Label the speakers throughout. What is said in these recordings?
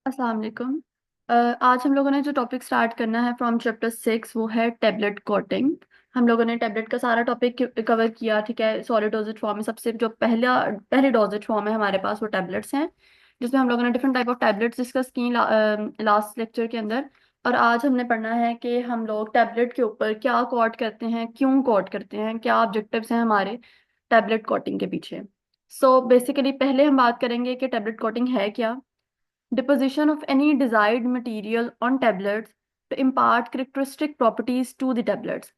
Speaker 1: अस्सलाम वालेकुम। आज हम लोगों ने जो टॉपिक स्टार्ट करना है फ्रॉम चैप्टर 6 वो है टेबलेट कोटिंग। हम लोगों ने टेबलेट का सारा टॉपिक कवर किया, ठीक है। सॉलिड डोजेज फॉर्म में सबसे जो पहली डोजेज फॉर्म है हमारे पास वो टेबलेट्स हैं, जिसमें हम लोगों ने different type of tablets discuss की लास्ट लेक्चर के अंदर। और आज हमने पढ़ना है कि हम लोग टेबलेट के ऊपर क्या कोट करते हैं, क्यों कोट करते हैं, क्या ऑब्जेक्टिव्स हैं हमारे टेबलेट कोटिंग के पीछे। सो बेसिकली पहले हम बात करेंगे कि टेबलेट कोटिंग है क्या। Deposition of any desired material on tablets to impart characteristic properties to the tablets।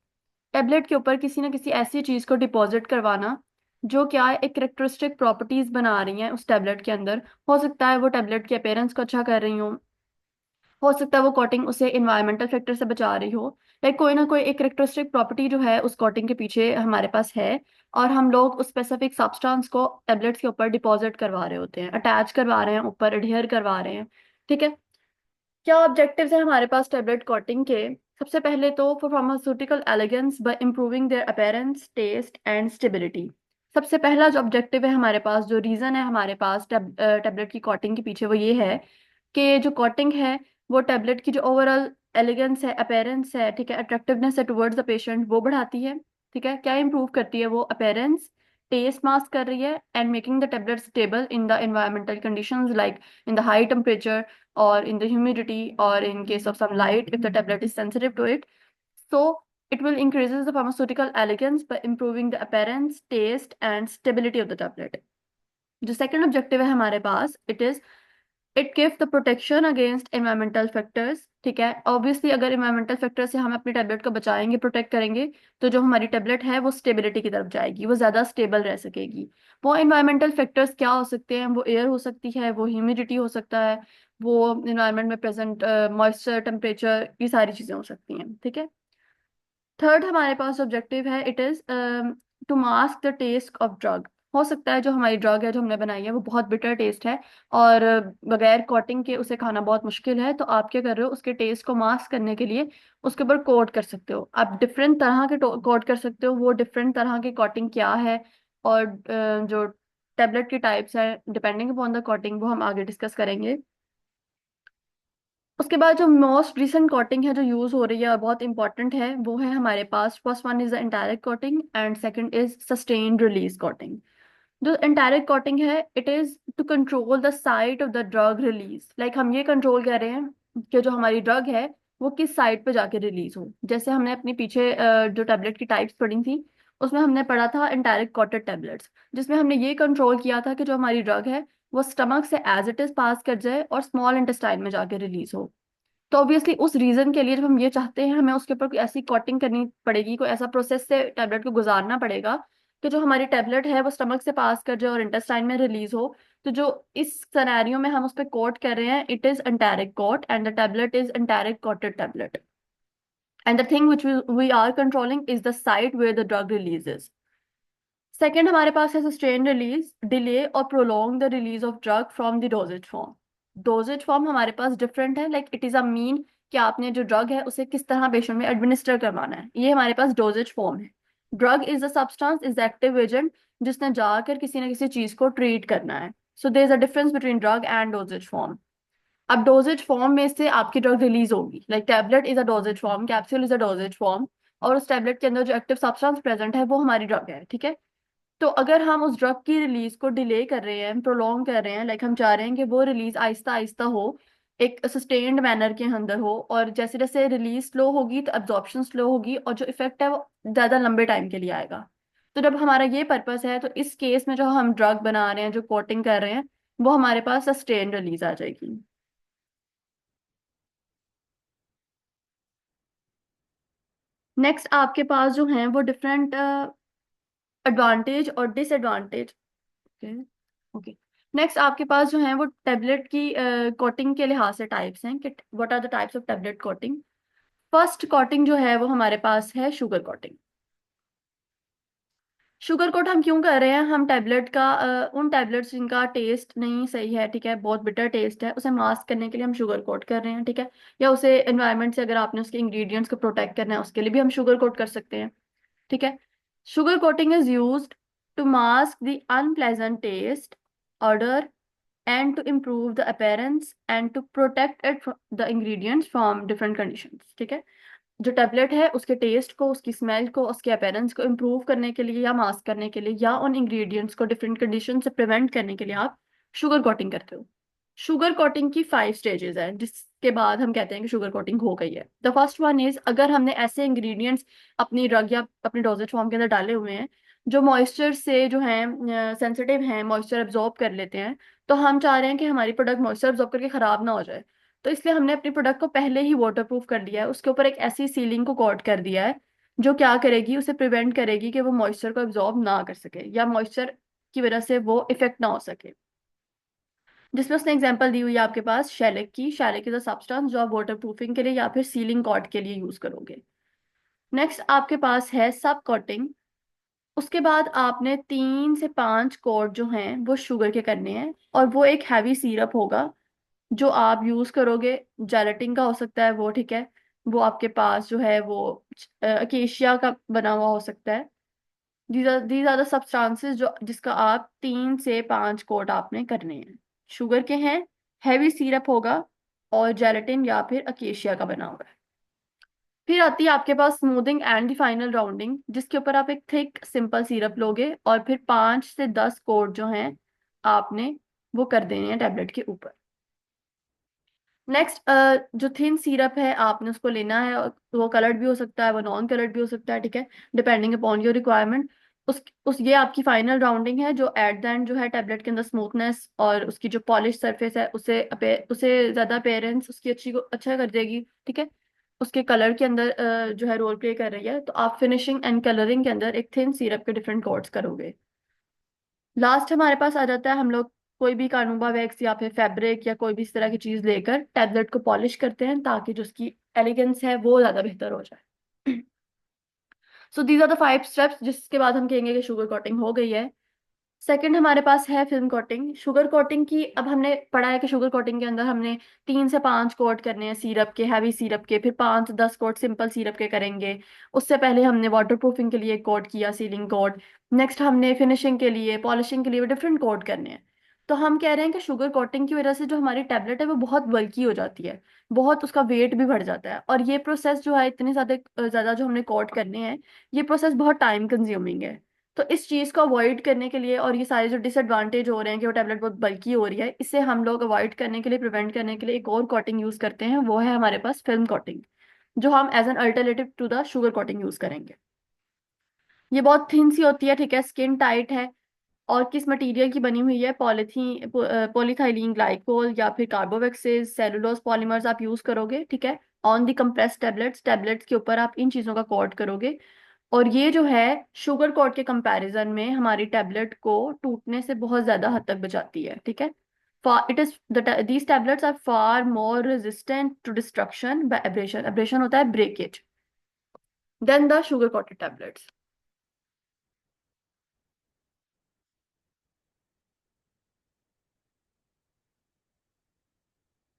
Speaker 1: Tablet के ऊपर किसी ना किसी ऐसी चीज को डिपॉजिट करवाना जो क्या है, एक करेक्टरिस्टिक प्रॉपर्टीज बना रही हैं उस टेबलेट के अंदर। हो सकता है वो टेबलेट के अपीयरेंस को अच्छा कर रही हो सकता है वो कोटिंग उसे इन्वायरमेंटल फैक्टर से बचा रही हो। लाइक कोई ना कोई एक करेक्टरिस्टिक प्रॉपर्टी जो है उस कोटिंग के पीछे हमारे पास है, और हम लोग उस स्पेसिफिक सब्सटेंस को टेबलेट्स के ऊपर डिपॉजिट करवा रहे होते हैं, अटैच करवा रहे हैं, ऊपर एडहेयर करवा रहे हैं। ठीक है। क्या ऑब्जेक्टिव्स हैं हमारे पास टेबलेट कोटिंग के। सबसे पहले तो for pharmaceutical elegance by improving their appearance, taste and stability. सबसे पहला जो ऑब्जेक्टिव है हमारे पास, जो रीजन है हमारे पास टेबलेट की कोटिंग के पीछे, वो ये है कि जो कोटिंग है वो टेबलेट की जो ओवरऑल एलिगेंस है, अपीयरेंस है, ठीक है, अट्रैक्टिवनेस है टुवर्ड्स द पेशेंट, वो बढ़ाती है। ठीक है। क्या इंप्रूव करती है वो, अपीयरेंस, टेस्ट मास्क कर रही है, and making the tablet stable in the environmental conditions like in the high temperature or in the humidity or in case of some light if the tablet is sensitive to it. So it will increases the pharmaceutical elegance by improving the appearance, taste and stability of the tablet। जो second objective है हमारे पास, it give the protection against environmental factors. ठीक है। Obviously अगर environmental factor से हम अपनी टेबलेट को बचाएंगे, प्रोटेक्ट करेंगे, तो जो हमारी टेबलेट है वो स्टेबिलिटी की तरफ जाएगी, वो ज्यादा स्टेबल रह सकेगी। वो एनवायरमेंटल फैक्टर्स क्या हो सकते हैं, वो एयर हो सकती है, वो ह्यूमिडिटी हो सकता है, वो इन्वायरमेंट में प्रेजेंट मॉइस्चर, टेम्परेचर, ये सारी चीजें हो सकती हैं। ठीक है। थर्ड हमारे पास ऑब्जेक्टिव है, it is to mask the taste of drug. हो सकता है जो हमारी ड्रग है जो हमने बनाई है वो बहुत बिटर टेस्ट है, और बगैर कोटिंग के उसे खाना बहुत मुश्किल है, तो आप क्या कर रहे हो, उसके टेस्ट को मास्क करने के लिए उसके ऊपर कोट कर सकते हो। आप डिफरेंट तरह के कोट कर सकते हो, वो डिफरेंट तरह की कोटिंग क्या है, और जो टेबलेट की टाइप्स है डिपेंडिंग अपॉन द कोटिंग, वो हम आगे डिस्कस करेंगे। उसके बाद जो मोस्ट रिसेंट कोटिंग है जो यूज हो रही है और बहुत इंपॉर्टेंट है, वो है हमारे पास, first one is the enteric coating and second is sustained release coating. जो इंटायरेक्ट कोटिंग है, it is to control the site of the drug release. Like हम ये कंट्रोल कर रहे हैं कि जो हमारी ड्रग है वो किस साइट पे जाके रिलीज हो। जैसे हमने अपनी पीछे जो टैबलेट की टाइप्स पढ़ी थी, उसमें हमने पढ़ा था इंटायरेक्ट कोटेड टेबलेट्स, जिसमें हमने ये कंट्रोल किया था कि जो हमारी ड्रग है वो स्टमक से एज इट इज पास कर जाए और स्मॉल इंटेस्टाइन में जाके रिलीज हो। तो ऑब्वियसली उस रीजन के लिए जब हम ये चाहते हैं, हमें उसके ऊपर कोई ऐसी कोटिंग करनी पड़ेगी, कोई ऐसा प्रोसेस से टैबलेट को गुजारना पड़ेगा कि जो हमारी टैबलेट है वो स्टमक से पास कर जाए और इंटेस्टाइन में रिलीज हो। तो जो इस सिनेरियो में हम उस पर कोट कर रहे हैं, it is enteric coat and the tablet is enteric coated tablet, and the thing which we are controlling is the site where the drug releases. Second हमारे पास है सस्टेन रिलीज, डिले और prolong the release of drug from the dosage form. Dosage form हमारे पास different है, like it is a mean कि आपने जो ड्रग है उसे किस तरह पेशेंट में एडमिनिस्टर करवाना है, ये हमारे पास डोजेज फॉर्म है। Drug is a substance, is active agent, जिसने जाकर किसी ना किसी चीज को ट्रीट करना है। So there is a difference between drug and dosage form. अब डोजेज फॉर्म में से आपकी ड्रग रिलीज होगी, like tablet is a dosage form, capsule is a dosage form, और उस टैबलेट के अंदर जो एक्टिव सब्सटेंस प्रेजेंट है वो हमारी ड्रग है। ठीक है। तो अगर हम उस ड्रग की रिलीज को डिले कर रहे हैं, प्रोलॉन्ग कर रहे हैं, लाइक हम चाह रहे हैं कि वो रिलीज आहिस्ता आहिस्ता हो, एक सस्टेन्ड मैनर के अंदर हो, और जैसे जैसे रिलीज स्लो होगी तो एब्जॉर्प्शन स्लो होगी और जो इफेक्ट है वो ज्यादा लंबे टाइम के लिए आएगा। तो जब हमारा ये पर्पस है, तो इस केस में जो हम ड्रग बना रहे हैं, जो कोटिंग कर रहे हैं, वो हमारे पास सस्टेन्ड रिलीज आ जाएगी। नेक्स्ट आपके पास जो हैं वो डिफरेंट एडवांटेज और डिसएडवांटेज। ओके। ओके। नेक्स्ट आपके पास जो है वो टेबलेट की कोटिंग के लिहाज से टाइप्स हैं कि what are the types of tablet coating. First coating जो है वो हमारे पास है शुगर कोटिंग। शुगर कोट हम क्यों कर रहे हैं, हम टेबलेट का उन टेबलेट्स जिनका टेस्ट नहीं सही है, ठीक है, बहुत बिटर टेस्ट है, उसे मास्क करने के लिए हम शुगर कोट कर रहे हैं। ठीक है। या उसे एनवायरनमेंट से अगर आपने उसके इंग्रेडिएंट्स को प्रोटेक्ट करना है उसके लिए भी हम शुगर कोट कर सकते हैं। ठीक है। Sugar coating is used to mask the unpleasant taste, order and to improve the appearance and to protect it the ingredients from different conditions। ठीक है, जो टेबलेट है उसके टेस्ट को, उसकी स्मेल को, उसके अपेरेंस को इम्प्रूव करने के लिए या मास्क करने के लिए या उन इंग्रेडिएंट्स को डिफरेंट कंडीशन से प्रिवेंट करने के लिए आप शुगर कोटिंग करते हो। शुगर कोटिंग की 5 स्टेजेस है, जिसके बाद हम कहते हैं कि शुगर कोटिंग हो गई है। द फर्स्ट वन इज, अगर हमने ऐसे इंग्रेडिएंट्स अपनी ड्रग या अपने डोजेज फॉर्म के अंदर डाले हुए हैं जो मॉइस्चर से जो है सेंसिटिव हैं, मॉइस्चर एब्जॉर्ब कर लेते हैं, तो हम चाह रहे हैं कि हमारी प्रोडक्ट मॉइस्चर एब्जॉर्ब करके खराब ना हो जाए, तो इसलिए हमने अपनी प्रोडक्ट को पहले ही वाटर प्रूफ कर लिया है, उसके ऊपर एक ऐसी सीलिंग को कोट कर दिया है जो क्या करेगी, उसे प्रिवेंट करेगी कि वो मॉइस्चर को एब्जॉर्ब ना कर सके या मॉइस्चर की वजह से वो इफेक्ट ना हो सके। जिसमें उसने एग्जांपल दी हुई है आपके पास शैलक की। शैलक इज अ सब्सटेंस जो आप वाटर प्रूफिंग के लिए या फिर सीलिंग कोट के लिए यूज करोगे। नेक्स्ट आपके पास है सब कोटिंग। उसके बाद आपने 3 से 5 कोट जो हैं वो शुगर के करने हैं, और वो एक हैवी सीरप होगा जो आप यूज करोगे। जेलेटिन का हो सकता है वो, ठीक है, वो आपके पास जो है वो अकेशिया का बना हुआ हो सकता है। दीज आर द सब्सटेंसेस जो जिसका आप 3 से 5 कोट आपने करने हैं। शुगर के हैं, हैवी सिरप होगा, और जेलेटिन या फिर अकेशिया का बना हुआ है। फिर आती है आपके पास smoothing and the final rounding, जिसके ऊपर आप एक थिक सिंपल सिरप लोगे और फिर 5 से 10 कोट जो हैं आपने वो कर देने हैं टेबलेट के ऊपर। नेक्स्ट जो थिन सिरप है आपने उसको लेना है, और वो कलर्ड भी हो सकता है, वो नॉन कलर्ड भी हो सकता है, ठीक है, डिपेंडिंग अपॉन योर रिक्वायरमेंट। उस ये आपकी फाइनल राउंडिंग है जो एट द एंड जो है टेबलेट के अंदर स्मूथनेस और उसकी जो पॉलिश सरफेस है उसे ज्यादा अपेयरेंस उसकी अच्छा कर देगी, ठीक है, उसके कलर के अंदर जो है रोल प्ले कर रही है। तो आप फिनिशिंग एंड कलरिंग के अंदर एक थिन सिरप के डिफरेंट कोट्स करोगे। लास्ट हमारे पास आ जाता है, हम लोग कोई भी कार्नुबा वैक्स या फिर फैब्रिक या कोई भी इस तरह की चीज लेकर टैबलेट को पॉलिश करते हैं ताकि जो उसकी एलिगेंस है वो ज्यादा बेहतर हो जाए। So these are the 5 steps, जिसके बाद हम कहेंगे कि शुगर कोटिंग हो गई है। सेकंड हमारे पास है फिल्म कोटिंग। शुगर कोटिंग की अब हमने पढ़ा है कि शुगर कोटिंग के अंदर हमने 3 से 5 कोट करने हैं सिरप के, हैवी सिरप के, फिर 5 से 10 कोट सिंपल सिरप के करेंगे। उससे पहले हमने वाटर प्रूफिंग के लिए कोट किया, सीलिंग कोट। नेक्स्ट हमने फिनिशिंग के लिए, पॉलिशिंग के लिए डिफरेंट कोट करने हैं। तो हम कह रहे हैं कि शुगर कोटिंग की वजह से जो हमारी टैबलेट है वो बहुत बल्की हो जाती है, बहुत उसका वेट भी बढ़ जाता है, और ये प्रोसेस जो है इतने ज्यादा ज्यादा जो हमने कोट करने हैं, ये प्रोसेस बहुत टाइम कंज्यूमिंग है। तो इस चीज को अवॉइड करने के लिए, और ये सारे जो डिसएडवांटेज हो रहे हैं कि वो टैबलेट बहुत बल्की हो रही है, इसे हम लोग अवॉइड करने के लिए, प्रिवेंट करने के लिए एक और कोटिंग यूज करते हैं, वो है हमारे पास फिल्म कोटिंग, जो हम as an alternative to the sugar coating use करेंगे। ये बहुत थिन सी होती है, ठीक है, स्किन टाइट है, और किस मटेरियल की बनी हुई है, पॉलीथाइलीन ग्लाइकोल या फिर कार्बोवेक्सेस सेलुलोज पॉलीमर्स आप यूज करोगे, ठीक है, ऑन दी कंप्रेस्ड टेबलेट्स के ऊपर आप इन चीजों का कोट करोगे। और ये जो है शुगर कोट के कंपैरिजन में हमारी टैबलेट को टूटने से बहुत ज्यादा हद तक बचाती है, ठीक है। It is these tablets are far more resistant to destruction by abrasion. Abrasion होता है breakage, then the sugar coated tablets.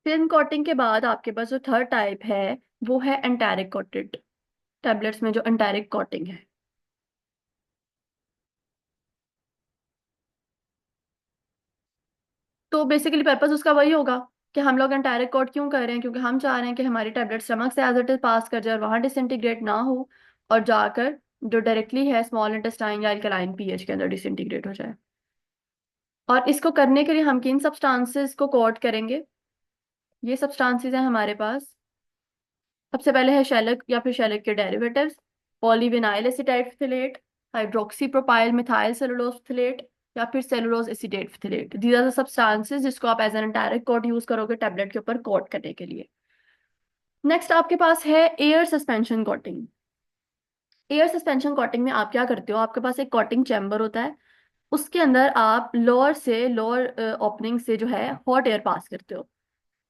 Speaker 1: Film coating के बाद आपके पास जो थर्ड टाइप है वो है एंटेरिक कोटेड टैबलेट्स में जो एंटेरिक कोटिंग है। तो बेसिकली पर्पस उसका वही होगा कि हम लोग एंटायरिक कोट क्यों कर रहे हैं, क्योंकि हम चाह रहे हैं कि हमारी टैबलेट स्टमक से एज इट इज पास कर जाए और वहां डिसइंटीग्रेट ना हो, और जाकर जो डायरेक्टली है स्मॉल इंटेस्टाइन या अल्कलाइन पीएच के अंदर डिसइंटीग्रेट हो जाए। और इसको करने के लिए हम किन सब्सटेंसेस को कोट करेंगे? ये सब्सटेंसेस हैं हमारे पास। सबसे पहले है शैलक या फिर शैलक के derivatives, polyvinyl acetyl phthalate, hydroxy propyl methyl cellulose phthalate, या फिर cellulose acetate phthalate. These are the substances जिसको आप as an direct coat use करोगे टैबलेट के ऊपर कोट करने के लिए। नेक्स्ट आपके पास है air suspension coating. Air suspension coating में आप क्या करते हो, आपके पास एक कोटिंग चैम्बर होता है, उसके अंदर आप लोअर ओपनिंग से जो है हॉट एयर पास करते हो,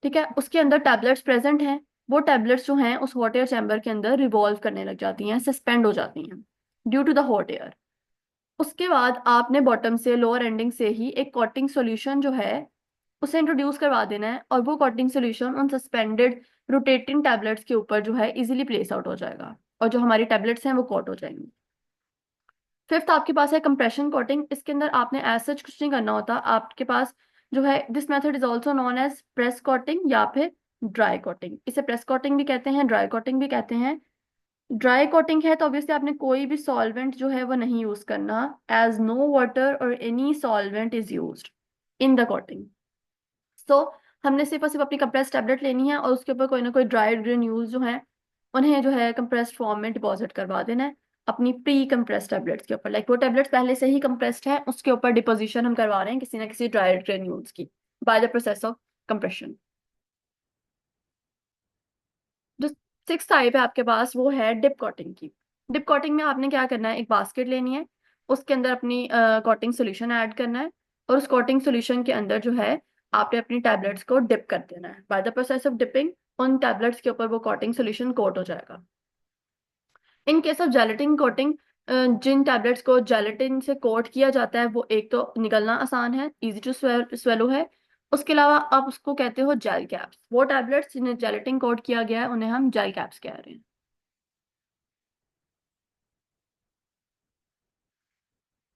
Speaker 1: ठीक है, उसके अंदर टैबलेट्स प्रेजेंट हैं। वो टैबलेट्स जो हैं उस हॉट एयर चैम्बर के अंदर रिवॉल्व करने लग जाती हैं, सस्पेंड हो जाती हैं due to the hot air. उसके बाद आपने बॉटम से लोअर एंडिंग से ही एक कोटिंग सॉल्यूशन जो है उसे इंट्रोड्यूस करवा देना है, और वो कोटिंग सॉल्यूशन उन सस्पेंडेड रोटेटिंग टैबलेट्स के ऊपर जो है इजीली प्लेस आउट हो जाएगा, और जो हमारी टैबलेट्स हैं वो कोट हो जाएंगी। फिफ्थ आपके पास है कंप्रेशन कोटिंग। इसके अंदर आपने एज सच कुछ नहीं करना होता, आपके पास जो है this method is also known as press coating या फिर ड्राई कोटिंग। इसे प्रेस कोटिंग भी कहते हैं, ड्राई कोटिंग भी कहते हैं। ड्राई कोटिंग है तो ऑब्वियसली आपने कोई भी सॉल्वेंट जो है वो नहीं यूज करना, एज नो वाटर और any solvent is used in the coating. So हमने सिर्फ और सिर्फ अपनी कंप्रेस टैबलेट लेनी है और उसके ऊपर कोई ना कोई ड्राई ग्रेन्यूल्स जो है उन्हें जो है कंप्रेस्ड फॉर्म में डिपॉजिट करवा देना है अपनी प्री कंप्रेस्ड टैबलेट्स के ऊपर। लाइक वो टैबलेट्स पहले से ही कंप्रेस्ड है, उसके ऊपर डिपोजिशन हम करवा रहे हैं किसी ना किसी ड्राई ग्रेन्यूल्स की bye the process of compression. जो सिक्स टाइप है आपके पास वो है डिप कोटिंग की। डिप कोटिंग में आपने क्या करना है, एक बास्केट लेनी है, उसके अंदर अपनी कोटिंग सोल्यूशन ऐड करना है, और उस कोटिंग सोल्यूशन के अंदर जो है आपने अपनी टैबलेट्स को डिप कर देना है। By the process of dipping उन टैबलेट्स के ऊपर वो कोटिंग सोल्यूशन कोट हो जाएगा। In case of gelatin coating, जिन टैबलेट्स को जेलेटिन से कोट किया जाता है वो एक तो निकलना आसान है, इजी टू स्वेलो है। उसके अलावा आप उसको कहते हो जेल कैप्स। वो टैबलेट्स जिन्हें जेलेटिन कोट किया गया है उन्हें हम जेल कैप्स कह रहे हैं।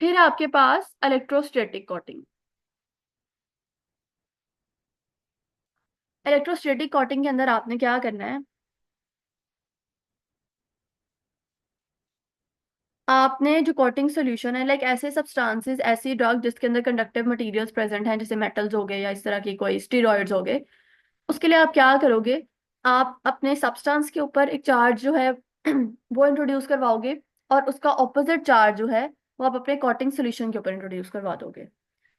Speaker 1: फिर है आपके पास इलेक्ट्रोस्टैटिक कोटिंग। इलेक्ट्रोस्टैटिक कोटिंग के अंदर आपने क्या करना है, आपने जो कोटिंग सोल्यूशन है, लाइक ऐसे सब्सटेंसेस, ऐसी ड्रग जिसके अंदर कंडक्टिव मटेरियल्स प्रेजेंट हैं, जैसे मेटल्स हो गए या इस तरह की कोई स्टेरॉइड्स हो गए, उसके लिए आप क्या करोगे, आप अपने सब्सटेंस के ऊपर एक चार्ज जो है वो इंट्रोड्यूस करवाओगे, और उसका ऑपोजिट चार्ज जो है वो आप अपने कोटिंग सोल्यूशन के ऊपर इंट्रोड्यूस करवा दोगे।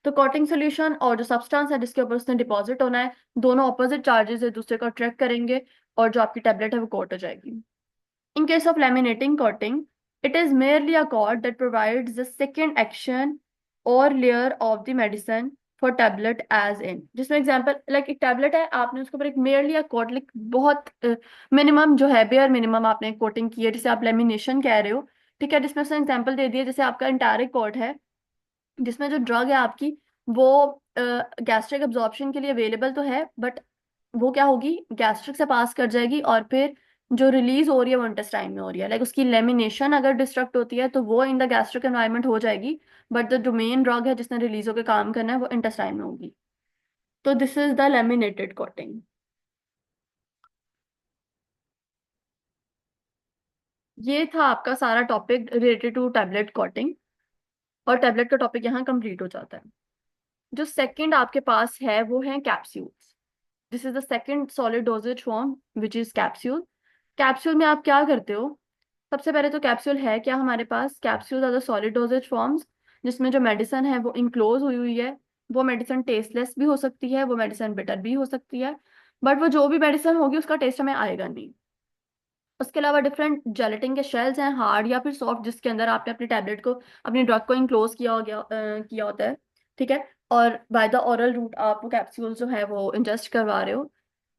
Speaker 1: तो कोटिंग सोल्यूशन और जो सब्सटेंस है जिसके ऊपर उसने डिपॉजिट होना है, दोनों ऑपोजिट चार्जेस एक दूसरे को अट्रैक्ट करेंगे और जो आपकी टेबलेट है वो कोट हो जाएगी। In case of laminating coating, it is merely a coat that provides the second action or layer of the medicine for tablet as in। जिसमें एग्जांपल लाइक एक टैबलेट है, आपने उसके ऊपर एक merely a coat, लाइक बहुत minimum जो है बेयर मिनिमम आपने कोटिंग की है, जिसे आप लेमिनेशन कह रहे हो। ठीक है, जिसमें उसने एग्जांपल दे दिया, जैसे आपका इंटारिक कोट है जिसमें जो ड्रग है आपकी वो गैस्ट्रिक एब्जॉर्प्शन के लिए अवेलेबल तो है, बट वो क्या होगी, गैस्ट्रिक से पास कर जाएगी और फिर जो रिलीज हो रही है वो इंटेस्टाइन में हो रही है। लाइक उसकी लेमिनेशन अगर डिस्ट्रक्ट होती है तो वो इन द गैस्ट्रिक एनवायरनमेंट हो जाएगी, बट द जो मेन ड्रग है जिसने रिलीज होकर काम करना है वो इंटेस्टाइन में होगी। तो this is the laminated coating. ये था आपका सारा topic related to tablet coating, और टैबलेट का टॉपिक यहाँ कंप्लीट हो जाता है। जो सेकंड आपके पास है वो है capsules. This is the second solid doses form which is capsule. Capsule में आप क्या करते हो, सबसे पहले तो कैप्सूल है क्या हमारे पास, capsule are the solid dosage forms जिसमें जो मेडिसिन है वो इनक्लोज हुई हुई है। वो मेडिसिन टेस्टलेस भी हो सकती है, वो मेडिसिन बिटर भी हो सकती है, बट वो जो भी मेडिसिन होगी उसका टेस्ट हमें आएगा नहीं। उसके अलावा डिफरेंट जेलेटिन के शेल्स हैं, हार्ड या फिर सॉफ्ट, जिसके अंदर आपने अपनी टैबलेट को, अपनी ड्रग को इनक्लोज किया होता है। ठीक है, और बाय द ओरल रूट आप वो कैप्सूल जो है वो इंजेस्ट करवा रहे हो।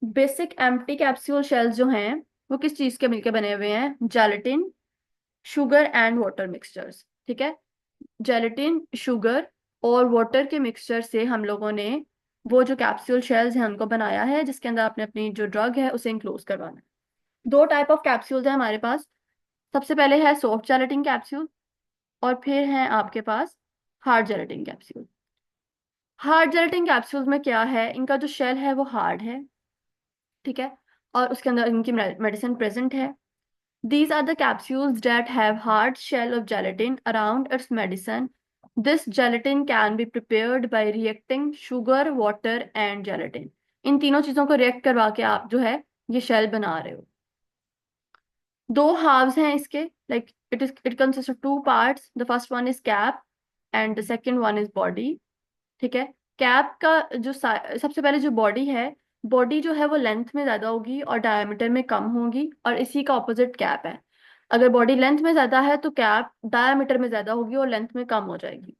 Speaker 1: बेसिक एम्प्टी कैप्सूल शेल्स जो हैं वो किस चीज के मिलके बने हुए हैं, gelatin, sugar and water mixtures. ठीक है, जेलेटिन, शुगर और वाटर के मिक्सचर से हम लोगों ने वो जो कैप्सूल शेल्स हैं उनको बनाया है, जिसके अंदर आपने अपनी जो ड्रग है उसे इंक्लोज करवाना है। दो टाइप ऑफ कैप्सूल्स हैं हमारे पास। सबसे पहले है सॉफ्ट जेलेटिन कैप्सूल, और फिर है आपके पास hard gelatin capsule. Hard gelatin capsules में क्या है, इनका जो शेल है वो हार्ड है। ठीक है, और उसके अंदर इनकी मेडिसिन प्रेजेंट है। These are the capsules that have hard shell of gelatin around its medicine. This gelatin can be prepared by reacting sugar, water and gelatin. इन तीनों चीजों को रिएक्ट करवा के आप जो है ये शेल बना रहे हो। दो हाफ्स हैं इसके, like it consist of two parts, the first one is cap and the second one is body. ठीक है, कैप का जो सबसे पहले जो बॉडी है, बॉडी जो है वो लेंथ में ज्यादा होगी और डायमीटर में कम होगी, और इसी का ऑपोजिट कैप है। अगर बॉडी लेंथ में ज्यादा है तो कैप डायमीटर में ज्यादा होगी और लेंथ में कम हो जाएगी।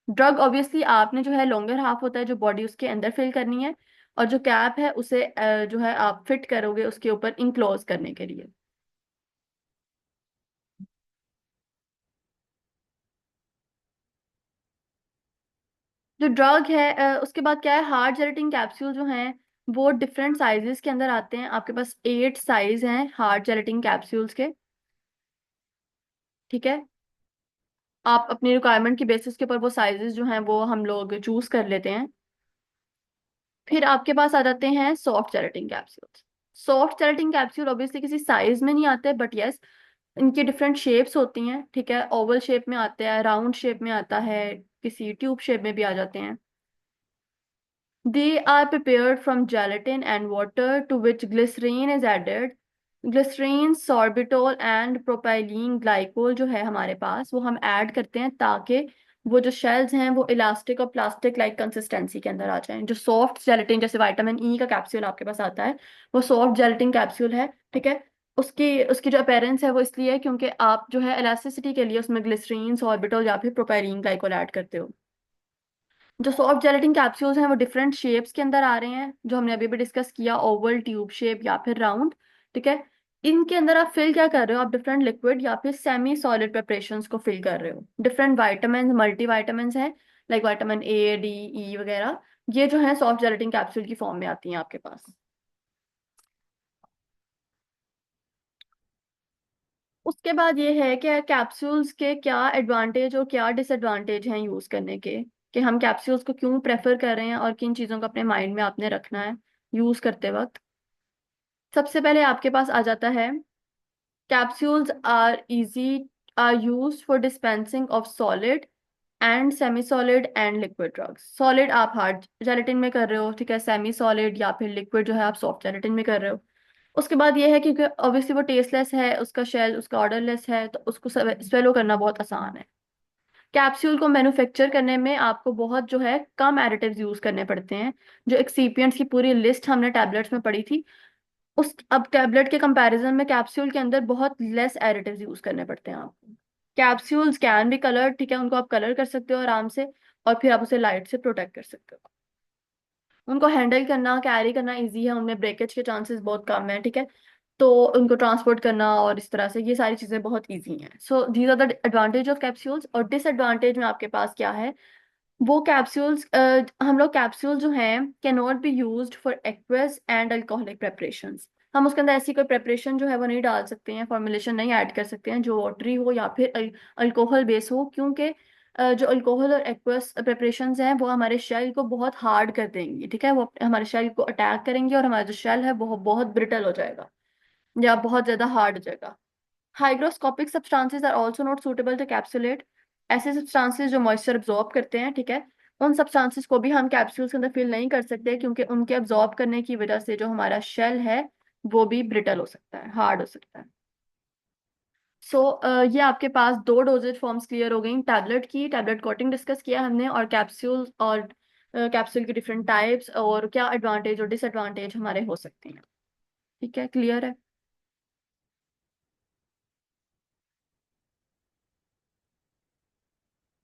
Speaker 1: ड्रग ऑब्वियसली आपने जो है लॉन्गर हाफ होता है जो बॉडी उसके अंदर फिल करनी है, और जो कैप है उसे जो है आप फिट करोगे उसके ऊपर इनक्लोज करने के लिए। जो ड्रग है उसके बाद क्या है, हार्ड जेलेटिन कैप्सूल जो हैं वो डिफरेंट साइजेस के अंदर आते हैं। आपके पास 8 साइज हैं हार्ड जेलेटिन कैप्सूल्स के। ठीक है, आप अपनी रिक्वायरमेंट की बेसिस के ऊपर वो साइजेस जो हैं वो हम लोग चूज कर लेते हैं। फिर आपके पास आ जाते हैं soft gelatin capsules. Soft gelatin capsule obviously किसी साइज में नहीं आते, बट यस इनकी डिफरेंट शेप्स होती हैं, ठीक है। ओवल शेप में आता है, राउंड शेप में आता है, किसी ट्यूब शेप में भी आ जाते हैं। They are prepared from gelatin and water to which glycerine is added. Glycerine, sorbitol and propylene glycol जो है हमारे पास वो हम ऐड करते हैं ताकि वो जो शेल्स हैं वो इलास्टिक और प्लास्टिक लाइक कंसिस्टेंसी के अंदर आ जाएं। जो सॉफ्ट जेलेटिन जैसे विटामिन ई का कैप्सूल आपके पास आता है वो सॉफ्ट जेलेटिन कैप्सूल है, ठीक है। उसकी उसकी जो अपेरेंस है वो इसलिए है क्योंकि आप जो है इलास्टिसिटी के लिए उसमें ग्लिसरीन, सॉर्बिटोल या फिर प्रोपाइलीन ग्लाइकोल ऐड करते हो। जो सॉफ्ट जेलेटिन कैप्सूल्स हैं वो डिफरेंट शेप्स के अंदर आ रहे हैं, जो हमने अभी भी डिस्कस किया, ओवल, ट्यूब शेप या फिर राउंड, ठीक है। इनके अंदर आप फिल क्या कर रहे हो, आप डिफरेंट लिक्विड या फिर सेमी सॉलिड प्रिपरेशंस को फिल कर रहे हो। डिफरेंट वाइटामिन, मल्टी वाइटामिन हैं, लाइक विटामिन ए, डी, ई वगैरह, ये जो है सॉफ्ट जेलेटिन कैप्सूल की फॉर्म में आती हैं आपके पास। उसके बाद ये है कि कैप्सूल्स के क्या एडवांटेज और क्या डिसएडवांटेज हैं यूज करने के, कि हम कैप्सूल्स को क्यों प्रेफर कर रहे हैं और किन चीज़ों को अपने माइंड में आपने रखना है यूज करते वक्त। सबसे पहले आपके पास आ जाता है capsules are easy, are use for dispensing of solid and semi solid and liquid drugs. Solid आप हार्ड जेलेटिन में कर रहे हो, ठीक है। सेमी सॉलिड या फिर लिक्विड जो है आप सॉफ्ट जेलेटिन में कर रहे हो। उसके बाद ये है क्योंकि ऑब्वियसली वो टेस्टलेस है, उसका शेल उसका ऑर्डरलेस है, तो उसको स्वेलो करना बहुत आसान है। कैप्सूल को मैन्युफैक्चर करने में आपको बहुत जो है कम एडिटिव्स यूज करने पड़ते हैं। जो एक्सीपियंट्स की पूरी लिस्ट हमने टैबलेट्स में पढ़ी थी, उस अब टैबलेट के कंपैरिजन में कैप्सूल के अंदर बहुत लेस एडिटिव्स यूज करने पड़ते हैं आपको। कैप्सूल्स कैन बी कलर, ठीक है, उनको आप कलर कर सकते हो आराम से, और फिर आप उसे लाइट से प्रोटेक्ट कर सकते हो। उनको हैंडल करना, कैरी करना इजी है, उनमें ब्रेकेज के चांसेस बहुत कम है, ठीक है। तो उनको ट्रांसपोर्ट करना और इस तरह से ये सारी चीज़ें बहुत इजी हैं। So these are the advantage of capsules. और डिसएडवांटेज में आपके पास क्या है, वो कैप्सूल्स, हम लोग कैप्सूल जो हैं can not be used for aqueous and alcoholic preparations. हम उसके अंदर ऐसी कोई प्रेपरेशन जो है वो नहीं डाल सकते हैं, फॉर्मुलेशन नहीं ऐड कर सकते हैं जो वाटरी हो या फिर अल्कोहल बेस हो, क्योंकि जो अल्कोहल और एक्वस प्रेपरेशंस हैं वो हमारे शेल को बहुत हार्ड कर देंगी, ठीक है। वो हमारे शेल को अटैक करेंगे और हमारा जो शेल है वो बहुत ब्रिटल हो जाएगा या बहुत ज्यादा हार्ड हो जाएगा। Hygroscopic substances are also not suitable to capsulate. ऐसे सब्सटेंसेस जो मॉइस्चर अब्जॉर्ब करते हैं, ठीक है, उन सब्सटेंसेस को भी हम कैप्सूल्स के अंदर फिल नहीं कर सकते क्योंकि उनके अब्जॉर्ब करने की वजह से जो हमारा शेल है वो भी ब्रिटल हो सकता है, हार्ड हो सकता है। सो ये आपके पास दो डोजेज फॉर्म्स क्लियर हो गई, टैबलेट की, टैबलेट कोटिंग डिस्कस किया हमने, और कैप्सूल, और कैप्सूल की डिफरेंट टाइप्स और क्या एडवांटेज और डिसएडवांटेज हमारे हो सकते हैं। ठीक है, क्लियर है।